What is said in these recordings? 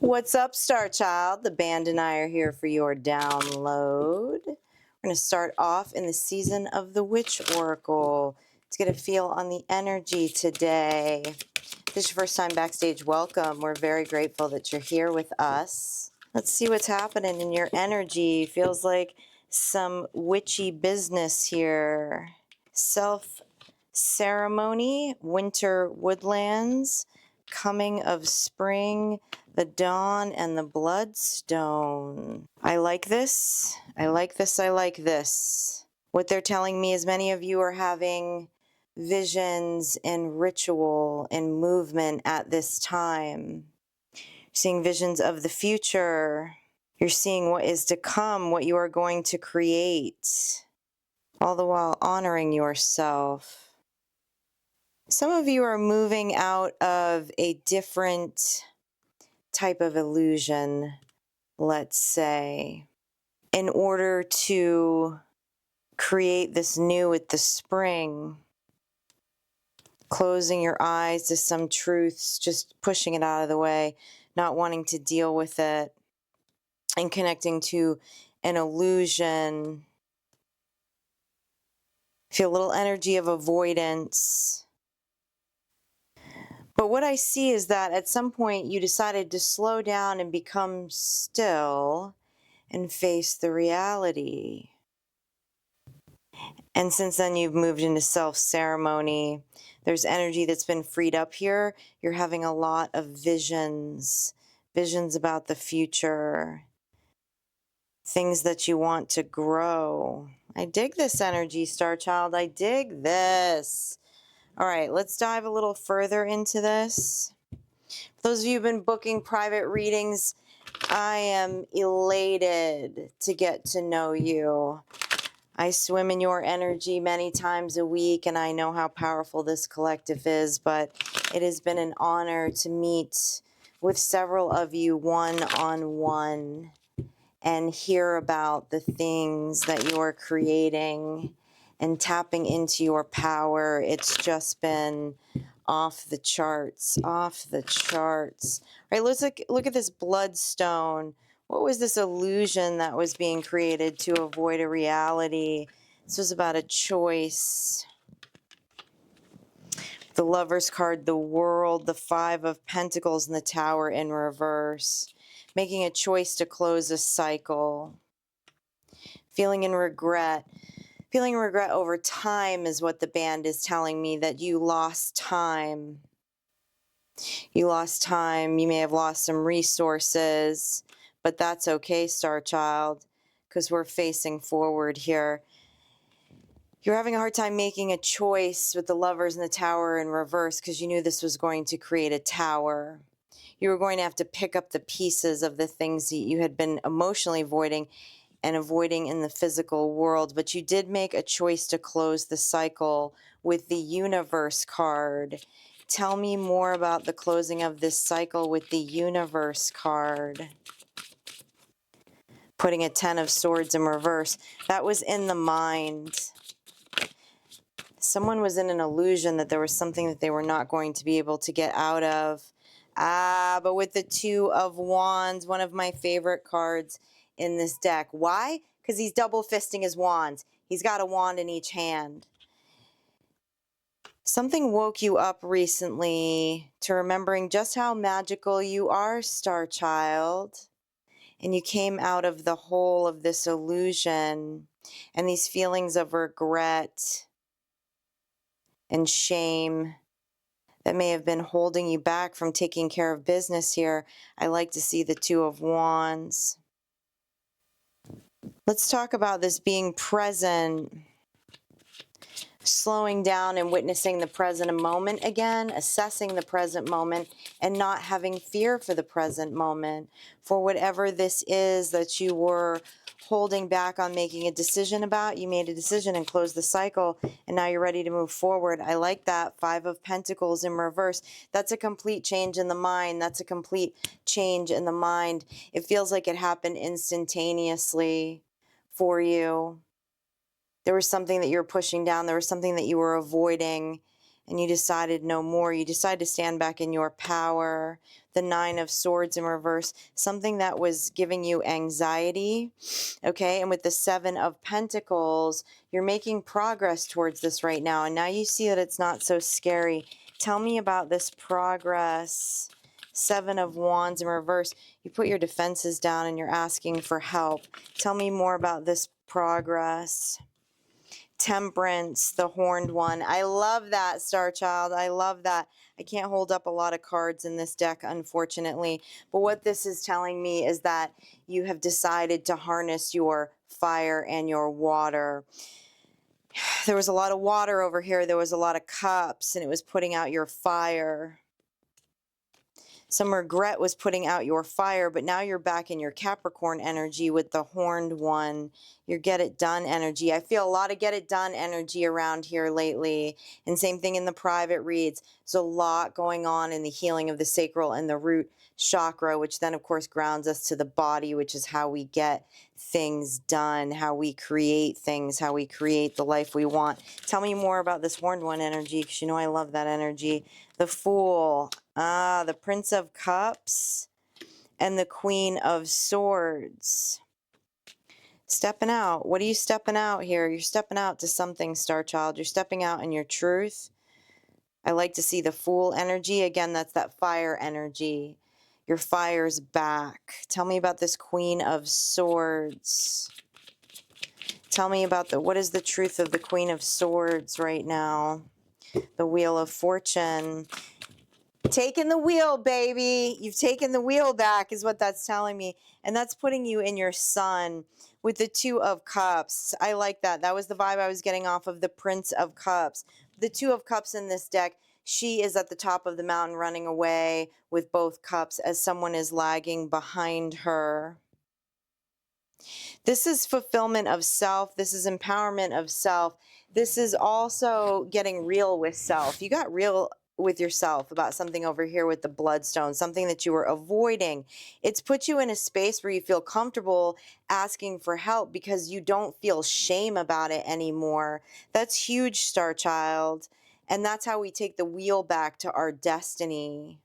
What's up, Star Child? The band and I are here for your download. We're going to start off in the season of the Witch Oracle. Let's get a feel on the energy today. If this is your first time backstage, welcome. We're very grateful that you're here with us. Let's see what's happening in your energy. Feels like some witchy business here. Self-ceremony, winter woodlands, coming of spring, the dawn, and the bloodstone. I like this. I like this. I like this. What they're telling me is many of you are having visions and ritual and movement at this time. Seeing visions of the future. You're seeing what is to come, what you are going to create, all the while honoring yourself. Some of you are moving out of a different type of illusion, let's say, in order to create this new with the spring. Closing your eyes to some truths, just pushing it out of the way, not wanting to deal with it, and connecting to an illusion. Feel a little energy of avoidance. But what I see is that at some point you decided to slow down and become still and face the reality. And since then you've moved into self-ceremony. There's energy that's been freed up here. You're having a lot of visions about the future, things that you want to grow. I dig this energy, Star Child. I dig this. All right, let's dive a little further into this. For those of you who've been booking private readings, I am elated to get to know you. I swim in your energy many times a week, and I know how powerful this collective is, but it has been an honor to meet with several of you one-on-one and hear about the things that you're creating and tapping into your power. It's just been off the charts, off the charts. All right, let's look at this bloodstone. What was this illusion that was being created to avoid a reality? This was about a choice. The Lover's card, the World, the Five of Pentacles, and the Tower in reverse. Making a choice to close a cycle. Feeling regret over time is what the band is telling me, that you lost time. You lost time. You may have lost some resources, but that's okay, Star Child, because we're facing forward here. You're having a hard time making a choice with the Lovers and the Tower in reverse because you knew this was going to create a tower. You were going to have to pick up the pieces of the things that you had been emotionally avoiding and avoiding in the physical world, but you did make a choice to close the cycle with the Universe card. Tell me more about the closing of this cycle with the Universe card. Putting a 10 of Swords in reverse. That was in the mind. Someone was in an illusion that there was something that they were not going to be able to get out of. But with the Two of Wands, one of my favorite cards in this deck. Why? Because he's double fisting his wands. He's got a wand in each hand. Something woke you up recently to remembering just how magical you are, Star Child. And you came out of the whole of this illusion and these feelings of regret and shame that may have been holding you back from taking care of business here. I like to see the Two of Wands. Let's talk about this being present, slowing down and witnessing the present moment again, assessing the present moment, and not having fear for the present moment. For whatever this is that you were holding back on making a decision about, you made a decision and closed the cycle, and now you're ready to move forward. I like that. Five of Pentacles in reverse. That's a complete change in the mind. That's a complete change in the mind. It feels like it happened instantaneously for you. There was something that you were pushing down. There was something that you were avoiding. and you decided no more. You decided to stand back in your power. The Nine of Swords in reverse, something that was giving you anxiety, okay? And with the Seven of Pentacles, you're making progress towards this right now, and now you see that it's not so scary. Tell me about this progress. Seven of Wands in reverse. You put your defenses down and you're asking for help. Tell me more about this progress. Temperance, the horned one. I love that, Star Child. I love that. I can't hold up a lot of cards in this deck, unfortunately. But what this is telling me is that you have decided to harness your fire and your water. There was a lot of water over here. There was a lot of cups, and it was putting out your fire. Some regret was putting out your fire, but now you're back in your Capricorn energy with the horned one, your get it done energy. I feel a lot of get it done energy around here lately. And same thing in the private reads. There's a lot going on in the healing of the sacral and the root chakra, which then of course grounds us to the body, which is how we get things done, how we create things, how we create the life we want. Tell me more about this horned one energy, because you know I love that energy. The Fool, the Prince of Cups, and the Queen of Swords. Stepping out. What are you stepping out here? You're stepping out to something, Star Child. You're stepping out in your truth. I like to see the Fool energy. Again, that's that fire energy. Your fire's back. Tell me about this Queen of Swords. Tell me about what is the truth of the Queen of Swords right now? The Wheel of Fortune. Taking the wheel, baby. You've taken the wheel back is what that's telling me. And that's putting you in your sun with the Two of Cups. I like that. That was the vibe I was getting off of the Prince of Cups. The Two of Cups in this deck, she is at the top of the mountain running away with both cups as someone is lagging behind her. This is fulfillment of self. This is empowerment of self. This is also getting real with self. You got real with yourself about something over here with the bloodstone, something that you were avoiding. It's put you in a space where you feel comfortable asking for help because you don't feel shame about it anymore. That's huge, Star Child. And that's how we take the wheel back to our destiny.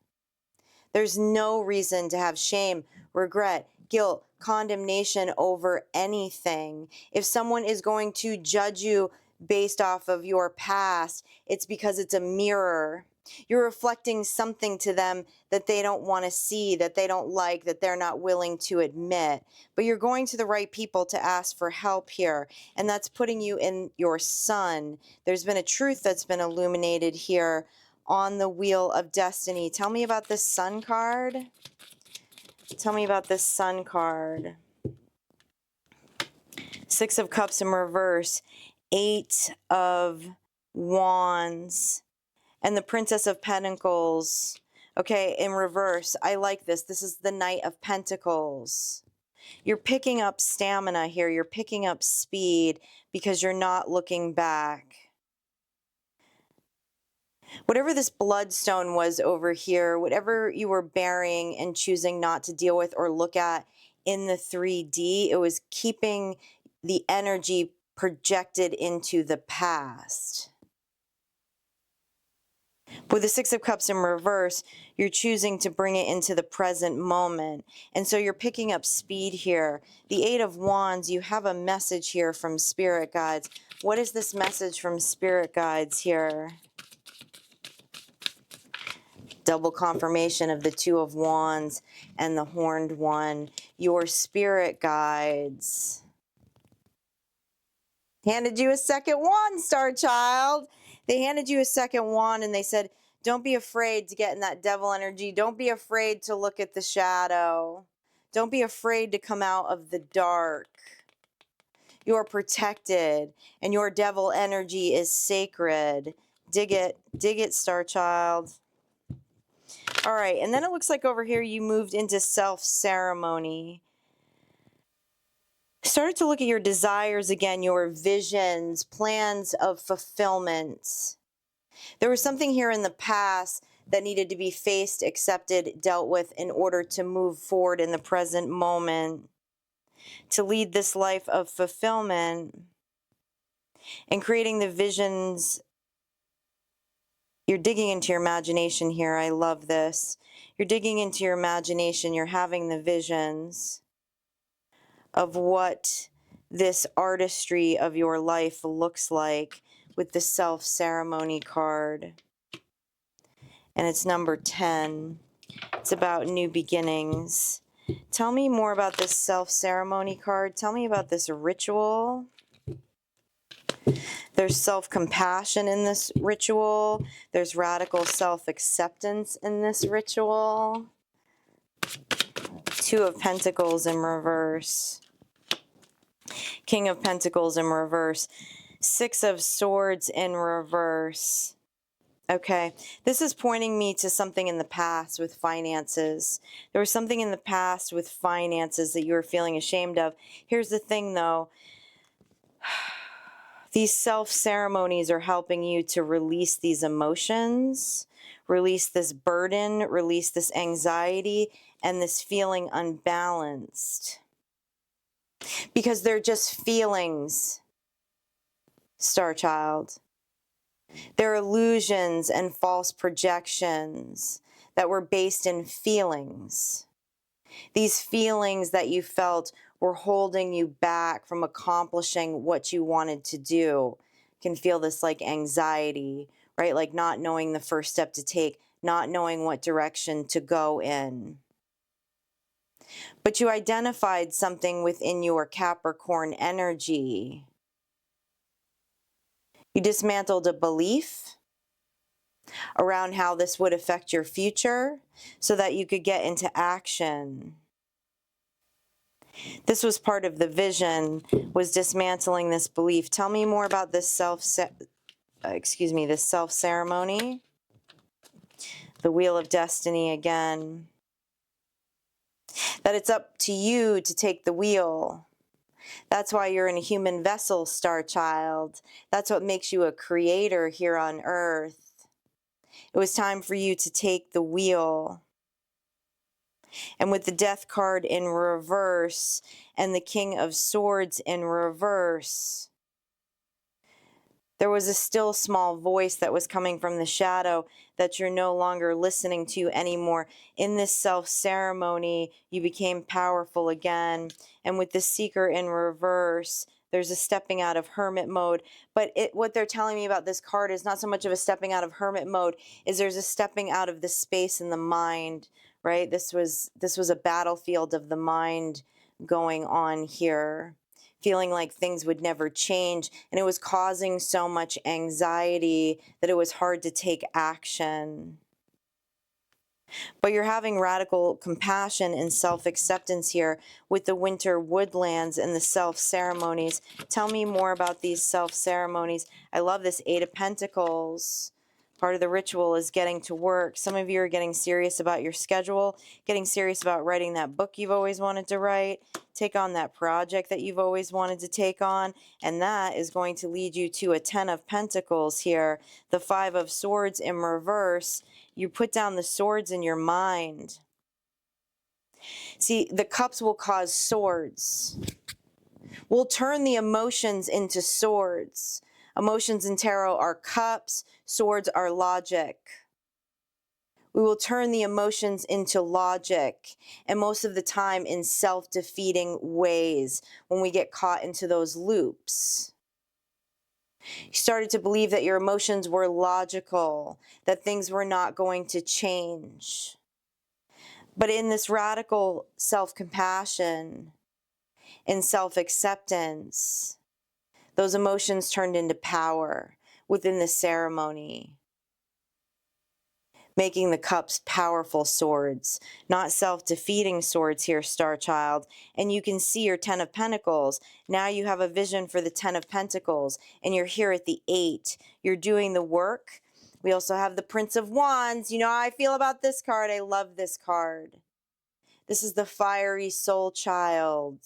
There's no reason to have shame, regret, guilt, condemnation over anything. If someone is going to judge you based off of your past, it's because it's a mirror. You're reflecting something to them that they don't want to see, that they don't like, that they're not willing to admit. But you're going to the right people to ask for help here, and that's putting you in your sun. There's been a truth that's been illuminated here on the Wheel of Destiny. Tell me about this Sun card. Tell me about this Sun card. Six of Cups in reverse. Eight of Wands. And the Princess of Pentacles. Okay, in reverse. I like this. This is the Knight of Pentacles. You're picking up stamina here. You're picking up speed because you're not looking back. Whatever this bloodstone was over here, whatever you were burying and choosing not to deal with or look at in the 3D, it was keeping the energy projected into the past. With the Six of Cups in reverse, you're choosing to bring it into the present moment. And so you're picking up speed here. The Eight of Wands, you have a message here from Spirit Guides. What is this message from Spirit Guides here? Double confirmation of the Two of Wands and the Horned One. Your Spirit Guides handed you a second wand, Star Child. They handed you a second wand and they said, don't be afraid to get in that devil energy. Don't be afraid to look at the shadow. Don't be afraid to come out of the dark. You're protected and your devil energy is sacred. Dig it, Star Child. All right, and then it looks like over here you moved into self-ceremony. Started to look at your desires again, your visions, plans of fulfillment. There was something here in the past that needed to be faced, accepted, dealt with in order to move forward in the present moment, to lead this life of fulfillment and creating the visions You're digging into your imagination here. I love this. You're digging into your imagination. You're having the visions of what this artistry of your life looks like with the self ceremony card. And it's number 10. It's about new beginnings. Tell me more about this self ceremony card. Tell me about this ritual. There's self-compassion in this ritual. There's radical self-acceptance in this ritual. Two of Pentacles in reverse. King of Pentacles in reverse. Six of Swords in reverse. Okay, this is pointing me to something in the past with finances. There was something in the past with finances that you were feeling ashamed of. Here's the thing though. These self-ceremonies are helping you to release these emotions, release this burden, release this anxiety, and this feeling unbalanced. Because they're just feelings, Star Child. They're illusions and false projections that were based in feelings. These feelings that you felt were holding you back from accomplishing what you wanted to do. You can feel this like anxiety, right? Like not knowing the first step to take, not knowing what direction to go in. But you identified something within your Capricorn energy. You dismantled a belief around how this would affect your future so that you could get into action. This was part of the vision, was dismantling this belief. Tell me more about this this self-ceremony. The Wheel of Destiny again. That it's up to you to take the wheel. That's why you're in a human vessel, Star Child. That's what makes you a creator here on Earth. It was time for you to take the wheel. And with the Death card in reverse and the King of Swords in reverse, there was a still small voice that was coming from the shadow that you're no longer listening to anymore. In this self-ceremony, you became powerful again. And with the Seeker in reverse, there's a stepping out of hermit mode. But what they're telling me about this card is not so much of a stepping out of hermit mode, is there's a stepping out of the space in the mind, right? This was a battlefield of the mind going on here. Feeling like things would never change, and it was causing so much anxiety that it was hard to take action. But you're having radical compassion and self-acceptance here with the winter woodlands and the self-ceremonies. Tell me more about these self-ceremonies. I love this Eight of Pentacles. Part of the ritual is getting to work. Some of you are getting serious about your schedule, getting serious about writing that book you've always wanted to write, take on that project that you've always wanted to take on, and that is going to lead you to a 10 of Pentacles here, the 5 of Swords in reverse. You put down the swords in your mind. See, the cups will cause swords. We'll turn the emotions into swords. Emotions in tarot are cups, swords are logic. We will turn the emotions into logic, and most of the time in self-defeating ways when we get caught into those loops. You started to believe that your emotions were logical, that things were not going to change. But in this radical self-compassion and self-acceptance, those emotions turned into power within the ceremony, making the cups powerful swords, not self-defeating swords here, Star Child. And you can see your 10 of Pentacles. Now you have a vision for the 10 of Pentacles, and you're here at the 8. You're doing the work. We also have the Prince of Wands. You know how I feel about this card. I love this card. This is the fiery soul child.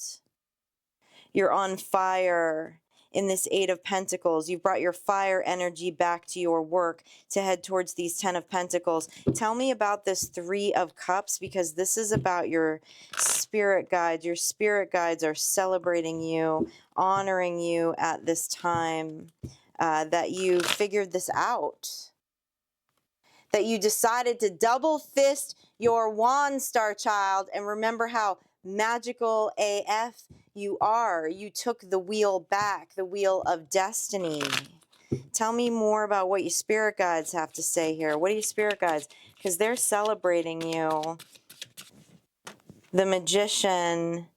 You're on fire in this 8 of Pentacles. You've brought your fire energy back to your work to head towards these 10 of Pentacles. Tell me about this 3 of Cups, because this is about your spirit guides. Your spirit guides are celebrating you, honoring you at this time that you figured this out. that you decided to double fist your wand, star child, and remember how magical AF you are. You took the wheel back, the wheel of destiny. Tell me more about what your spirit guides have to say here. What are your spirit guides? Because they're celebrating you. The Magician,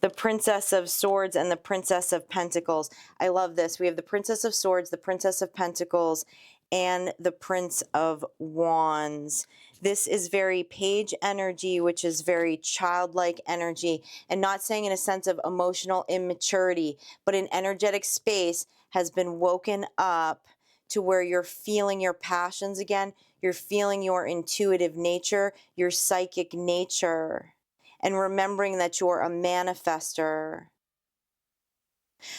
the Princess of Swords, and the Princess of Pentacles. I love this. We have the Princess of Swords, the Princess of Pentacles, and the Prince of Wands. This is very page energy, which is very childlike energy, and not saying in a sense of emotional immaturity, but an energetic space has been woken up to where you're feeling your passions again. You're feeling your intuitive nature, your psychic nature, and remembering that you're a manifester.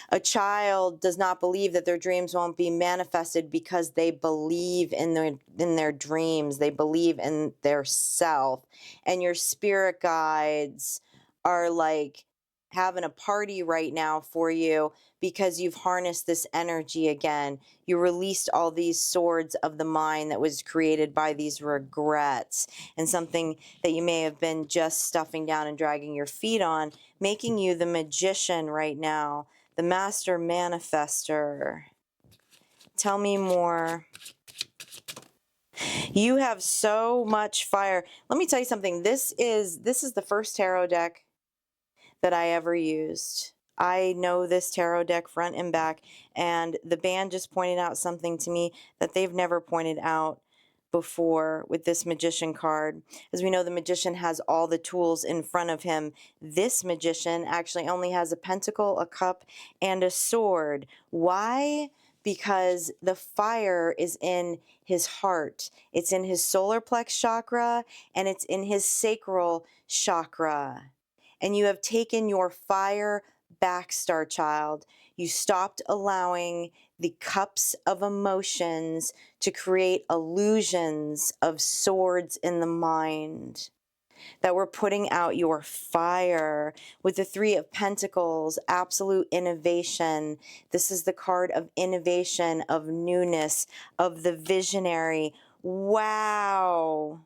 A child does not believe that their dreams won't be manifested because they believe in their dreams. They believe in their self. And your spirit guides are like having a party right now for you because you've harnessed this energy again. You released all these swords of the mind that was created by these regrets and something that you may have been just stuffing down and dragging your feet on, making you the magician right now. The master manifester. Tell me more. You have so much fire. Let me tell you something. This is the first tarot deck that I ever used. I know this tarot deck front and back, and the band just pointed out something to me that they've never pointed out before with this magician card. As we know, the magician has all the tools in front of him. This magician actually only has a pentacle, a cup, and a sword. Why? Because the fire is in his heart. It's in his solar plex chakra, and it's in his sacral chakra. And you have taken your fire back, star child. You stopped allowing the cups of emotions to create illusions of swords in the mind. That we're putting out your fire with the Three of Pentacles, absolute innovation. This is the card of innovation, of newness, of the visionary. Wow.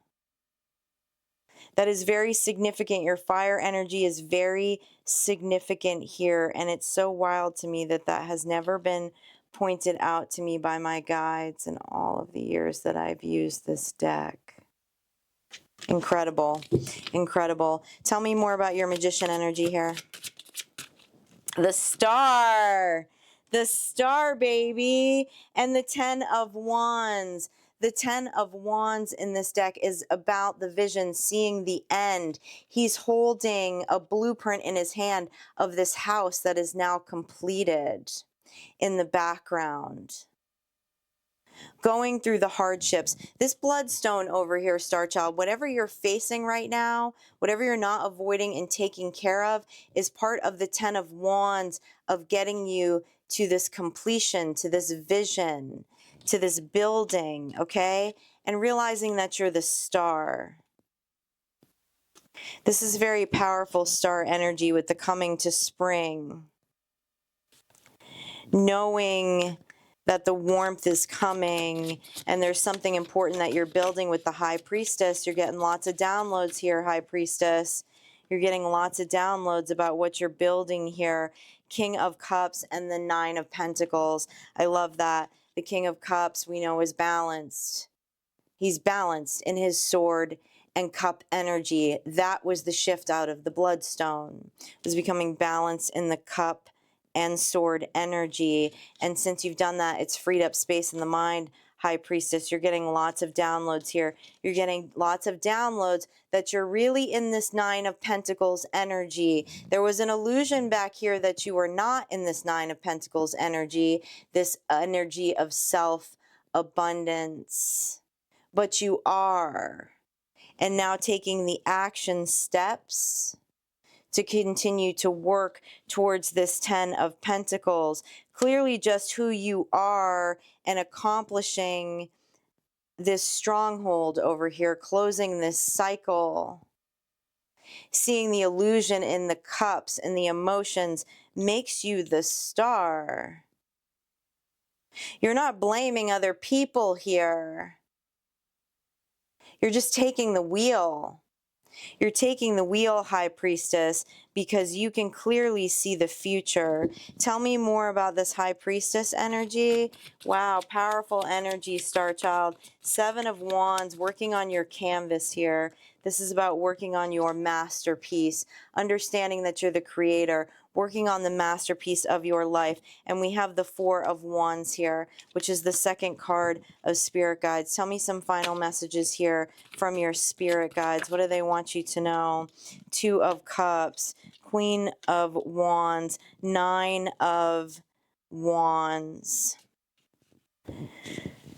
That is very significant. Your fire energy is very significant here, and it's so wild to me that that has never been pointed out to me by my guides in all of the years that I've used this deck. Incredible. Incredible. Tell me more about your magician energy here. The star. The star, baby. And the 10 of Wands. The 10 of Wands in this deck is about the vision, seeing the end. He's holding a blueprint in his hand of this house that is now completed in the background. Going through the hardships. This bloodstone over here, Star Child, whatever you're facing right now, whatever you're not avoiding and taking care of, is part of the 10 of Wands of getting you to this completion, to this vision, to this building, okay? And realizing that you're the star. This is very powerful star energy with the coming to spring. Knowing that the warmth is coming and there's something important that you're building with the High Priestess. You're getting lots of downloads here, High Priestess. You're getting lots of downloads about what you're building here. King of Cups and the 9 of Pentacles. I love that. The King of Cups we know is balanced. He's balanced in his sword and cup energy. That was the shift out of the bloodstone. It was becoming balanced in the cup and sword energy. And since you've done that, it's freed up space in the mind, High Priestess. You're getting lots of downloads here. You're getting lots of downloads that you're really in this 9 of Pentacles energy. There was an illusion back here that you were not in this 9 of Pentacles energy, this energy of self-abundance. But you are. And now taking the action steps to continue to work towards this 10 of Pentacles. Clearly just who you are and accomplishing this stronghold over here, closing this cycle. Seeing the illusion in the cups and the emotions makes you the star. You're not blaming other people here. You're just taking the wheel. You're taking the wheel, High Priestess, because you can clearly see the future. Tell me more about this High Priestess energy. Wow, powerful energy, Star Child. Seven of Wands, working on your canvas here. This is about working on your masterpiece, understanding that you're the creator, working on the masterpiece of your life. And we have the Four of Wands here, which is the second card of Spirit Guides. Tell me some final messages here from your Spirit Guides. What do they want you to know? Two of Cups, Queen of Wands, Nine of Wands.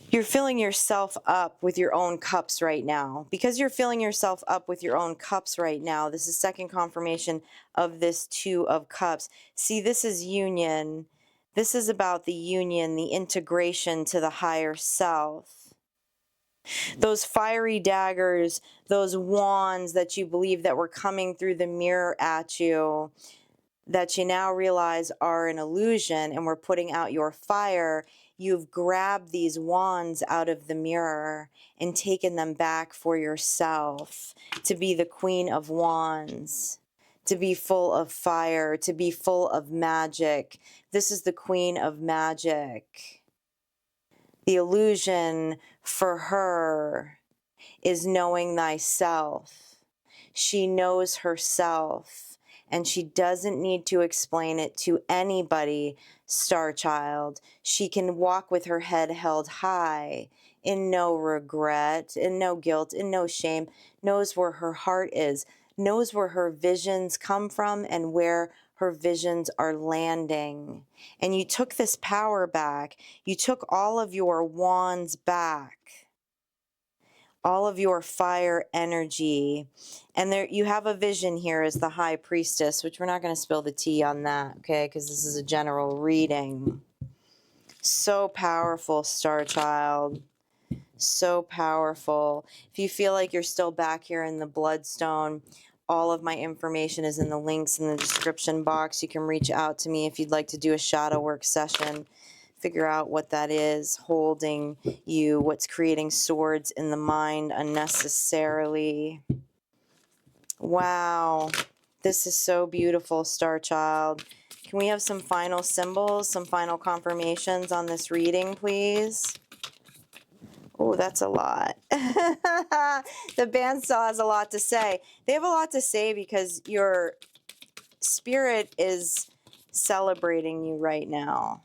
You're filling yourself up with your own cups right now. Because you're filling yourself up with your own cups right now, this is second confirmation of this Two of Cups. See, this is union. This is about the union, the integration to the higher self. Those fiery daggers, those wands that you believe that were coming through the mirror at you, that you now realize are an illusion and we're putting out your fire, you've grabbed these wands out of the mirror and taken them back for yourself to be the Queen of Wands, to be full of fire, to be full of magic. This is the Queen of Magic. The illusion for her is knowing thyself. She knows herself, and she doesn't need to explain it to anybody, Star Child. She can walk with her head held high, in no regret, in no guilt, in no shame, knows where her heart is, knows where her visions come from and where her visions are landing. And you took this power back. You took all of your wands back, all of your fire energy. And there you have a vision here as the High Priestess, which we're not going to spill the tea on that, okay, because this is a general reading. So powerful, Star Child. So powerful. If you feel like you're still back here in the Bloodstone, all of my information is in the links in the description box. You can reach out to me if you'd like to do a shadow work session. Figure out what that is holding you, what's creating swords in the mind unnecessarily. Wow, this is so beautiful, Star Child. Can we have some final symbols, some final confirmations on this reading, please? Oh, that's a lot. The band still has a lot to say. They have a lot to say because your spirit is celebrating you right now.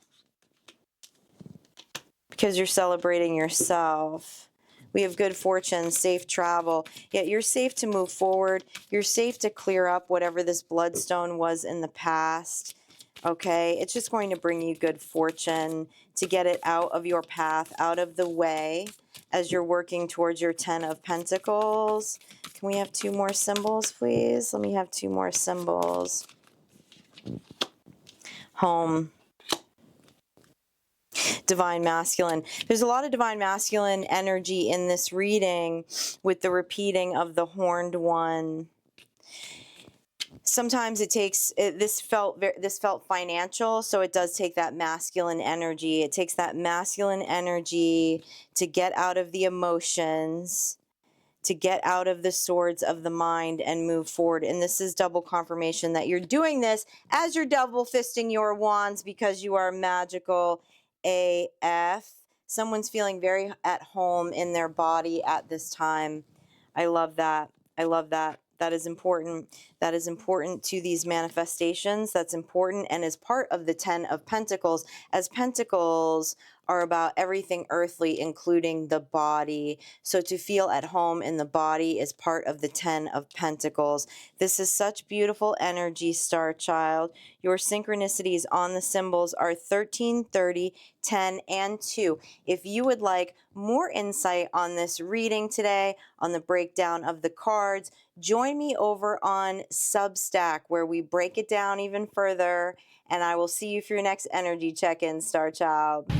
Because you're celebrating yourself. We have good fortune, safe travel. Yet you're safe to move forward. You're safe to clear up whatever this bloodstone was in the past. Okay? It's just going to bring you good fortune to get it out of your path, out of the way, as you're working towards your 10 of Pentacles. Can we have two more symbols, please? Let me have two more symbols. Home. Divine Masculine. There's a lot of Divine Masculine energy in this reading with the repeating of the Horned One. Sometimes it takes, this felt financial, so it does take that masculine energy. It takes that masculine energy to get out of the emotions, to get out of the swords of the mind and move forward. And this is double confirmation that you're doing this as you're double fisting your wands because you are magical AF. Someone's feeling very at home in their body at this time. I love that. I love that. That is important. That is important to these manifestations. That's important and is part of the 10 of Pentacles, as Pentacles are about everything earthly, including the body. So to feel at home in the body is part of the 10 of Pentacles. This is such beautiful energy, Star Child. Your synchronicities on the symbols are 13, 30, 10, and 2. If you would like more insight on this reading today, on the breakdown of the cards, join me over on Substack where we break it down even further. And I will see you for your next energy check-in, Star Child.